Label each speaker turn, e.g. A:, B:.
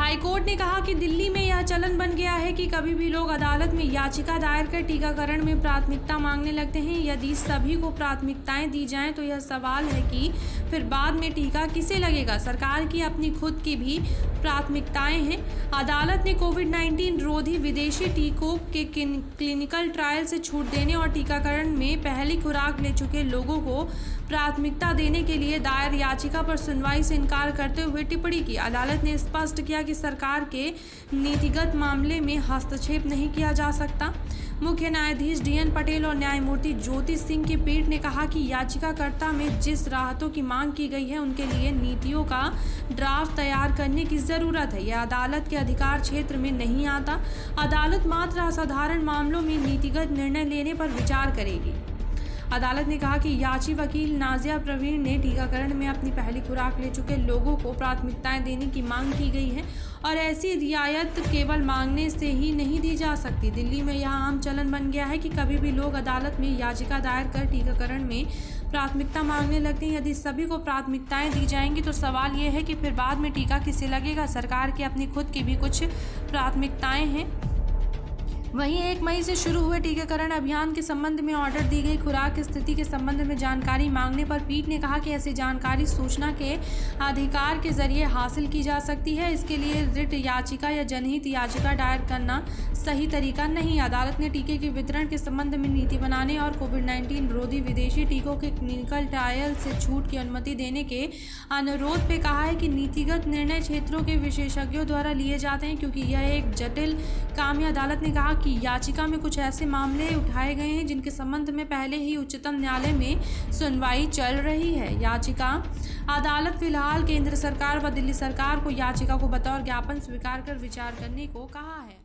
A: High court ने कहा कि दिल्ली में यह चलन बन गया है कि कभी भी लोग अदालत में याचिका दायर कर टीकाकरण में प्राथमिकता मांगने लगते हैं। यदि सभी को प्राथमिकताएं दी जाएं तो यह सवाल है कि फिर बाद में टीका किसे लगेगा। सरकार की अपनी खुद की भी प्राथमिकताएं हैं। अदालत ने कोविड-19 रोधी विदेशी टीकों के क्लिनिकल ट्रायल से छूट देने और टीकाकरण में पहली खुराक ले चुके लोगों को प्राथमिकता देने के लिए दायर याचिका पर सुनवाई से इनकार करते हुए टिप्पणी की। अदालत ने स्पष्ट किया कि सरकार के नीतिगत मामले में हस्तक्षेप नहीं किया जा सकता। मुख्य न्यायाधीश DN पटेल और न्यायमूर्ति ज्योति सिंह की पीठ ने कहा कि याचिकाकर्ता में जिस राहतों की मांग की गई है उनके लिए नीतियों का ड्राफ्ट तैयार करने की ज़रूरत है। यह अदालत के अधिकार क्षेत्र में नहीं आता। अदालत मात्र असाधारण मामलों में नीतिगत निर्णय लेने पर विचार करेगी। अदालत ने कहा कि याची वकील नाजिया प्रवीण ने टीकाकरण में अपनी पहली खुराक ले चुके लोगों को प्राथमिकताएं देने की मांग की गई है और ऐसी रियायत केवल मांगने से ही नहीं दी जा सकती। दिल्ली में यह आम चलन बन गया है कि कभी भी लोग अदालत में याचिका दायर कर टीकाकरण में प्राथमिकता मांगने लगते हैं। यदि सभी को प्राथमिकताएं दी जाएंगी तो सवाल ये है कि फिर बाद में टीका किसे लगेगा। सरकार की अपनी खुद की भी कुछ प्राथमिकताएं हैं। वहीं 1 मई से शुरू हुए टीकाकरण अभियान के संबंध में ऑर्डर दी गई खुराक की स्थिति के संबंध में जानकारी मांगने पर पीठ ने कहा कि ऐसी जानकारी सूचना के अधिकार के जरिए हासिल की जा सकती है। इसके लिए रिट याचिका या जनहित याचिका दायर करना सही तरीका नहीं। अदालत ने टीके के वितरण के संबंध में नीति बनाने और कोविड-19 रोधी विदेशी टीकों के क्लिनिकल ट्रायल से छूट की अनुमति देने के अनुरोध पे कहा है कि नीतिगत निर्णय क्षेत्रों के विशेषज्ञों द्वारा लिए जाते हैं क्योंकि यह एक जटिल काम है। अदालत ने कहा कि याचिका में कुछ ऐसे मामले उठाए गए हैं जिनके संबंध में पहले ही उच्चतम न्यायालय में सुनवाई चल रही है। याचिका अदालत फिलहाल केंद्र सरकार व दिल्ली सरकार को याचिका को बतौर ज्ञापन स्वीकार कर विचार करने को कहा है।